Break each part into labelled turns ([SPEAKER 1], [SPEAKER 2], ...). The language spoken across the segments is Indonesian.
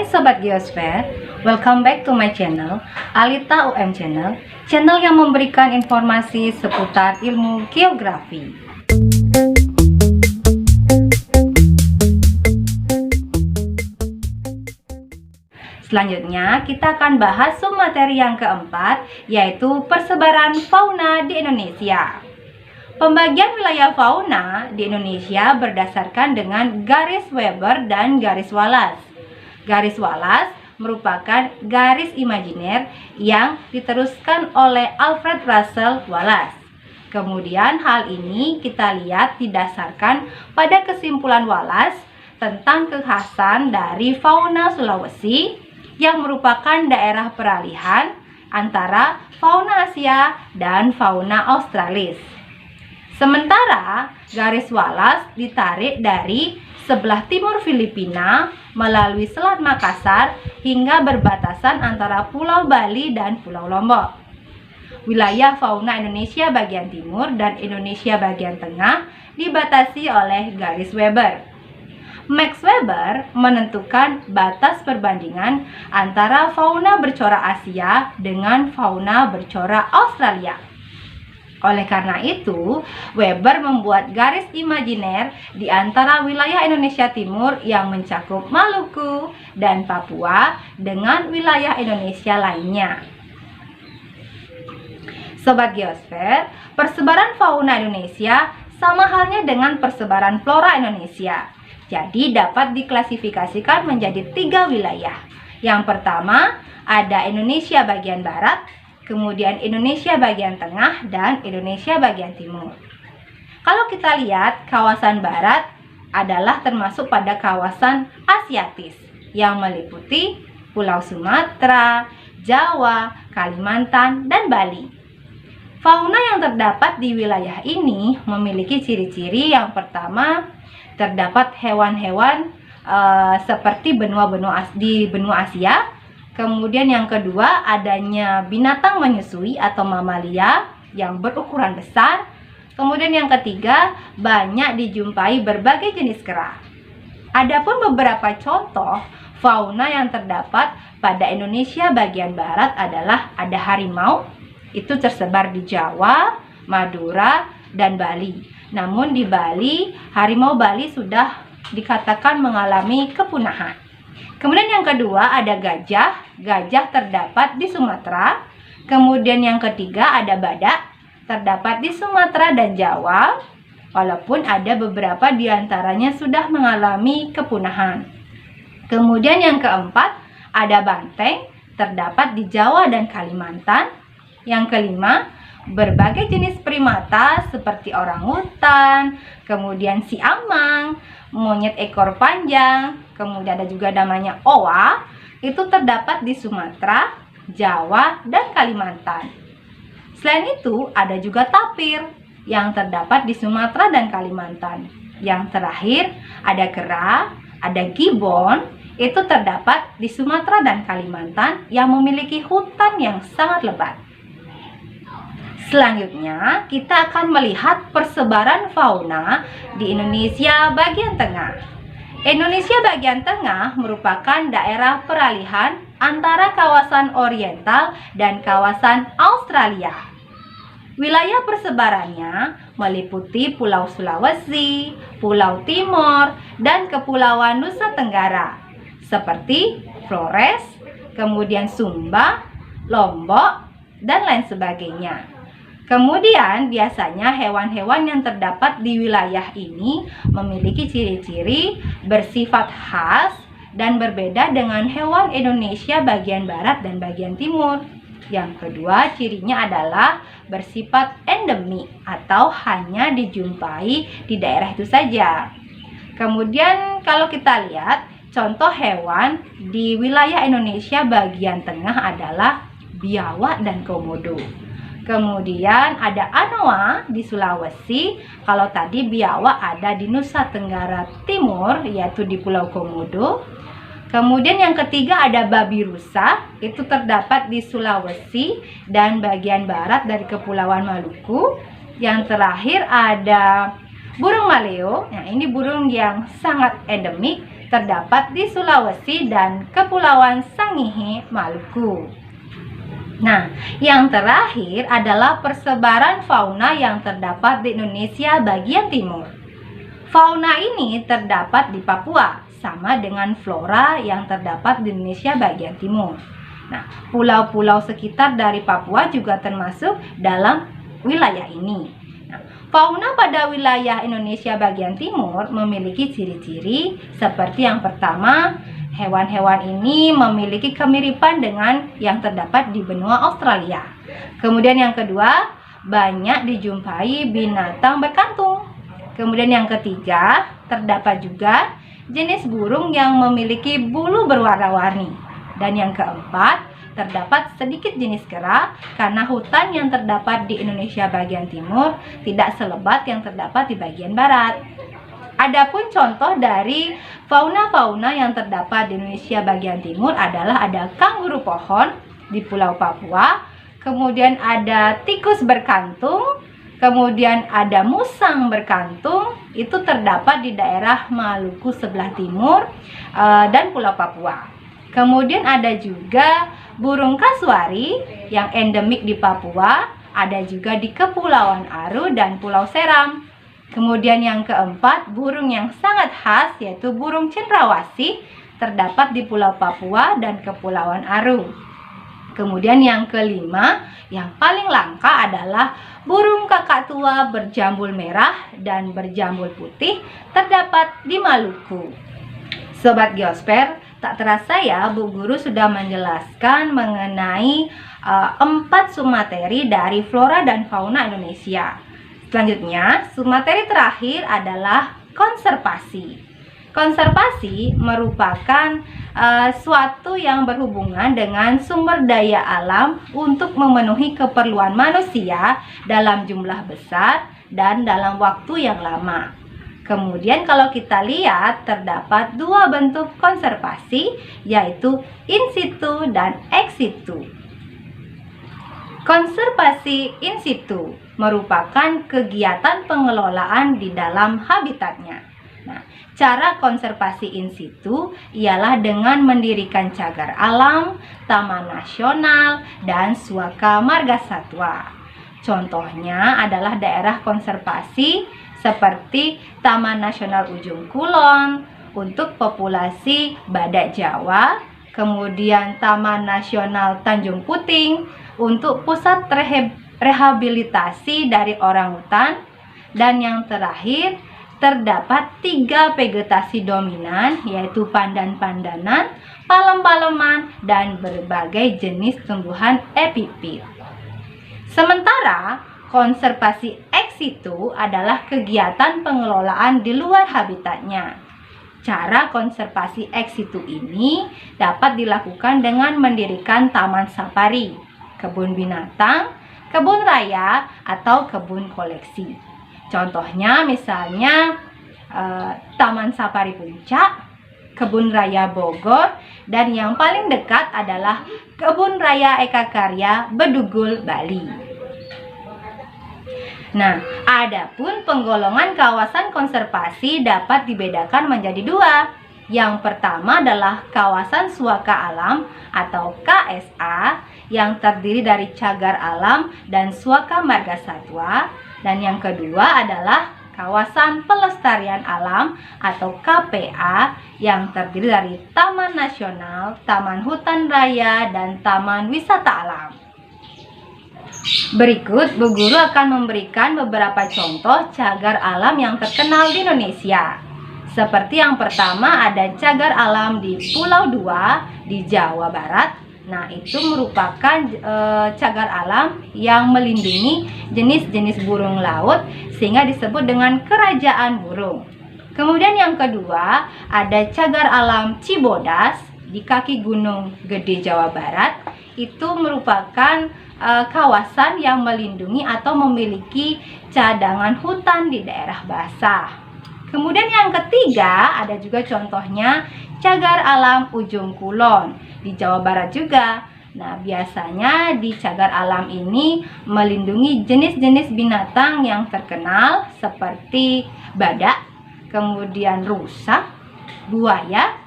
[SPEAKER 1] Sobat Geosfer, welcome back to my channel, Alita UM Channel, channel yang memberikan informasi seputar ilmu geografi. Selanjutnya, kita akan bahas submateri yang keempat, yaitu persebaran fauna di Indonesia. Pembagian wilayah fauna di Indonesia berdasarkan dengan garis Weber dan garis Wallace. Garis Wallace merupakan garis imajiner yang diteruskan oleh Alfred Russel Wallace. Kemudian hal ini kita lihat didasarkan pada kesimpulan Wallace tentang kekhasan dari fauna Sulawesi yang merupakan daerah peralihan antara fauna Asia dan fauna Australis. Sementara garis Wallace ditarik dari sebelah timur Filipina melalui Selat Makassar hingga berbatasan antara Pulau Bali dan Pulau Lombok. Wilayah fauna Indonesia bagian timur dan Indonesia bagian tengah dibatasi oleh garis Weber. Max Weber menentukan batas perbandingan antara fauna bercorak Asia dengan fauna bercorak Australia. Oleh karena itu, Weber membuat garis imajiner di antara wilayah Indonesia Timur yang mencakup Maluku dan Papua dengan wilayah Indonesia lainnya. Sobat Geosfer, persebaran fauna Indonesia sama halnya dengan persebaran flora Indonesia. Jadi dapat diklasifikasikan menjadi 3 wilayah. Yang pertama, ada Indonesia bagian barat, kemudian Indonesia bagian tengah, dan Indonesia bagian timur. Kalau kita lihat, kawasan barat adalah termasuk pada kawasan Asiatis yang meliputi Pulau Sumatera, Jawa, Kalimantan, dan Bali. Fauna yang terdapat di wilayah ini memiliki ciri-ciri. Yang pertama, terdapat hewan-hewan seperti di benua Asia. Kemudian yang kedua, adanya binatang menyusui atau mamalia yang berukuran besar. Kemudian yang ketiga, banyak dijumpai berbagai jenis kera. Adapun beberapa contoh fauna yang terdapat pada Indonesia bagian barat adalah ada harimau, itu tersebar di Jawa, Madura, dan Bali. Namun di Bali, harimau Bali sudah dikatakan mengalami kepunahan. Kemudian yang kedua ada gajah. Gajah terdapat di Sumatera. Kemudian yang ketiga ada badak, terdapat di Sumatera dan Jawa, walaupun ada beberapa di antaranya sudah mengalami kepunahan. Kemudian yang keempat ada banteng, terdapat di Jawa dan Kalimantan. Yang kelima, berbagai jenis primata seperti orangutan, kemudian siamang, monyet ekor panjang, kemudian ada juga namanya owa, itu terdapat di Sumatera, Jawa, dan Kalimantan. Selain itu, ada juga tapir yang terdapat di Sumatera dan Kalimantan. Yang terakhir, ada kera, ada gibbon, itu terdapat di Sumatera dan Kalimantan yang memiliki hutan yang sangat lebat. Selanjutnya, kita akan melihat persebaran fauna di Indonesia bagian tengah. Indonesia bagian tengah merupakan daerah peralihan antara kawasan oriental dan kawasan Australia. Wilayah persebarannya meliputi Pulau Sulawesi, Pulau Timor, dan Kepulauan Nusa Tenggara, seperti Flores, kemudian Sumba, Lombok, dan lain sebagainya. Kemudian biasanya hewan-hewan yang terdapat di wilayah ini memiliki ciri-ciri bersifat khas dan berbeda dengan hewan Indonesia bagian barat dan bagian timur. Yang kedua, cirinya adalah bersifat endemik atau hanya dijumpai di daerah itu saja. Kemudian kalau kita lihat contoh hewan di wilayah Indonesia bagian tengah adalah biawak dan komodo. Kemudian ada anoa di Sulawesi. Kalau tadi biawak ada di Nusa Tenggara Timur, yaitu di Pulau Komodo. Kemudian yang ketiga ada babi rusa, itu terdapat di Sulawesi dan bagian barat dari Kepulauan Maluku. Yang terakhir ada burung maleo. Nah, ini burung yang sangat endemik terdapat di Sulawesi dan Kepulauan Sangihe, Maluku. Nah, yang terakhir adalah persebaran fauna yang terdapat di Indonesia bagian timur. Fauna ini terdapat di Papua, sama dengan flora yang terdapat di Indonesia bagian timur. Nah, pulau-pulau sekitar dari Papua juga termasuk dalam wilayah ini. Nah, fauna pada wilayah Indonesia bagian timur memiliki ciri-ciri seperti yang pertama, hewan-hewan ini memiliki kemiripan dengan yang terdapat di benua Australia. Kemudian yang kedua, banyak dijumpai binatang berkantung. Kemudian yang ketiga, terdapat juga jenis burung yang memiliki bulu berwarna-warni. Dan yang keempat, terdapat sedikit jenis kera karena hutan yang terdapat di Indonesia bagian timur tidak selebat yang terdapat di bagian barat. Adapun contoh dari fauna-fauna yang terdapat di Indonesia bagian timur adalah ada kanguru pohon di Pulau Papua, kemudian ada tikus berkantung, kemudian ada musang berkantung, itu terdapat di daerah Maluku sebelah timur dan Pulau Papua. Kemudian ada juga burung kasuari yang endemik di Papua, ada juga di Kepulauan Aru dan Pulau Seram. Kemudian yang keempat, burung yang sangat khas yaitu burung cendrawasih, terdapat di Pulau Papua dan Kepulauan Aru. Kemudian yang kelima, yang paling langka adalah burung kakak tua berjambul merah dan berjambul putih, terdapat di Maluku. Sobat Geosper, tak terasa ya Bu Guru sudah menjelaskan mengenai 4 submateri dari flora dan fauna Indonesia. Selanjutnya, submateri terakhir adalah konservasi. Konservasi merupakan suatu yang berhubungan dengan sumber daya alam untuk memenuhi keperluan manusia dalam jumlah besar dan dalam waktu yang lama. Kemudian kalau kita lihat terdapat 2 bentuk konservasi, yaitu in situ dan ex situ. Konservasi in situ merupakan kegiatan pengelolaan di dalam habitatnya. Nah, cara konservasi in situ ialah dengan mendirikan cagar alam, taman nasional, dan suaka marga satwa. Contohnya adalah daerah konservasi seperti Taman Nasional Ujung Kulon untuk populasi badak Jawa, kemudian Taman Nasional Tanjung Puting untuk pusat rehabilitasi dari orangutan, dan yang terakhir terdapat 3 vegetasi dominan yaitu pandan-pandanan, palem-paleman, dan berbagai jenis tumbuhan epifit. Sementara konservasi ex situ adalah kegiatan pengelolaan di luar habitatnya. Cara konservasi ex situ ini dapat dilakukan dengan mendirikan taman safari, kebun binatang, kebun raya, atau kebun koleksi. Contohnya misalnya Taman Safari Puncak, Kebun Raya Bogor, dan yang paling dekat adalah Kebun Raya Eka Karya Bedugul, Bali. Nah, adapun penggolongan kawasan konservasi dapat dibedakan menjadi 2. Yang pertama adalah kawasan suaka alam atau KSA yang terdiri dari cagar alam dan suaka marga satwa. Dan yang kedua adalah kawasan pelestarian alam atau KPA yang terdiri dari taman nasional, taman hutan raya, dan taman wisata alam. Berikut Bu Guru akan memberikan beberapa contoh cagar alam yang terkenal di Indonesia. Seperti yang pertama ada cagar alam di Pulau Dua di Jawa Barat. Nah, itu merupakan cagar alam yang melindungi jenis-jenis burung laut sehingga disebut dengan kerajaan burung. Kemudian yang kedua, ada cagar alam Cibodas di kaki Gunung Gede Jawa Barat. Itu merupakan kawasan yang melindungi atau memiliki cadangan hutan di daerah basah. Kemudian yang ketiga, ada juga contohnya cagar alam Ujung Kulon di Jawa Barat juga. Nah, biasanya di cagar alam ini melindungi jenis-jenis binatang yang terkenal seperti badak, kemudian rusa, buaya,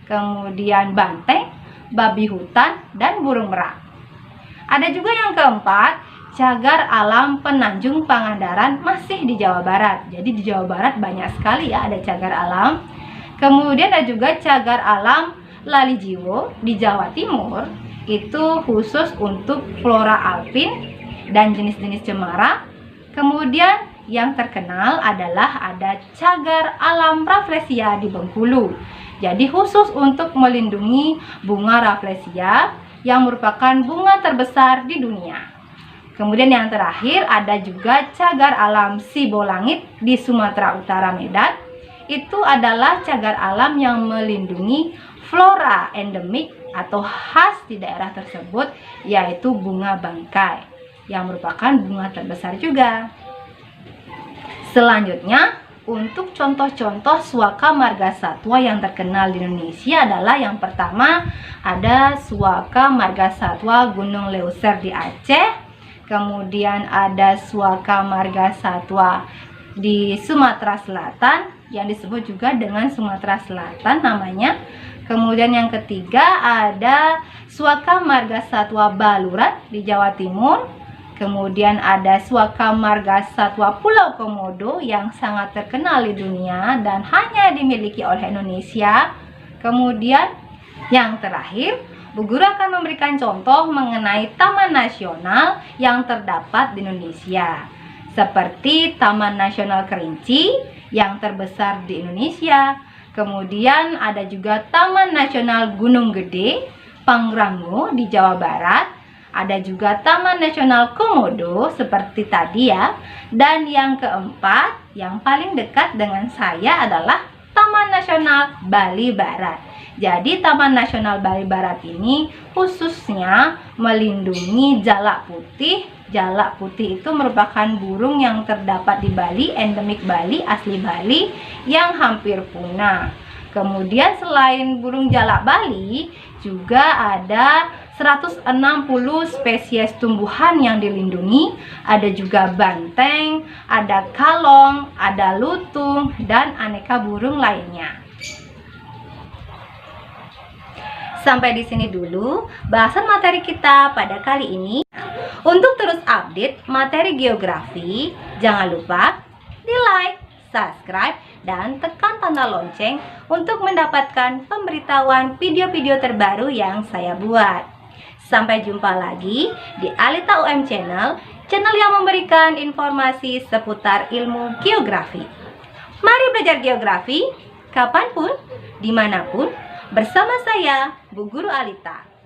[SPEAKER 1] kemudian banteng, babi hutan, dan burung merak. Ada juga yang keempat, cagar alam Penanjung Pangandaran masih di Jawa Barat. Jadi di Jawa Barat banyak sekali ya ada cagar alam. Kemudian ada juga cagar alam Lalijiwo di Jawa Timur. Itu khusus untuk flora alpin dan jenis-jenis cemara. Kemudian yang terkenal adalah ada cagar alam Rafflesia di Bengkulu. Jadi khusus untuk melindungi bunga Rafflesia yang merupakan bunga terbesar di dunia. Kemudian yang terakhir ada juga cagar alam Sibolangit di Sumatera Utara, Medan. Itu adalah cagar alam yang melindungi flora endemik atau khas di daerah tersebut, yaitu bunga bangkai yang merupakan bunga terbesar juga. Selanjutnya, untuk contoh-contoh suaka marga satwa yang terkenal di Indonesia adalah yang pertama ada suaka marga satwa Gunung Leuser di Aceh. Kemudian ada suaka marga satwa di Sumatera Selatan yang disebut juga dengan Sumatera Selatan namanya. Kemudian yang ketiga ada suaka marga satwa Baluran di Jawa Timur. Kemudian ada suaka marga satwa Pulau Komodo yang sangat terkenal di dunia dan hanya dimiliki oleh Indonesia. Kemudian yang terakhir, Bu Guru akan memberikan contoh mengenai taman nasional yang terdapat di Indonesia, seperti Taman Nasional Kerinci yang terbesar di Indonesia. Kemudian ada juga Taman Nasional Gunung Gede, Pangrango di Jawa Barat. Ada juga Taman Nasional Komodo seperti tadi ya. Dan yang keempat, yang paling dekat dengan saya adalah Taman Nasional Bali Barat. Jadi Taman Nasional Bali Barat ini khususnya melindungi jalak putih. Jalak putih itu merupakan burung yang terdapat di Bali, endemik Bali, asli Bali yang hampir punah. Kemudian selain burung jalak Bali, juga ada 160 spesies tumbuhan yang dilindungi. Ada juga banteng, ada kalong, ada lutung, dan aneka burung lainnya. Sampai di sini dulu bahasan materi kita pada kali ini. Untuk terus update materi geografi, jangan lupa di like, subscribe, dan tekan tanda lonceng untuk mendapatkan pemberitahuan video-video terbaru yang saya buat. Sampai jumpa lagi di Alita UM Channel, channel yang memberikan informasi seputar ilmu geografi. Mari belajar geografi, kapanpun, dimanapun, bersama saya, Bu Guru Alita.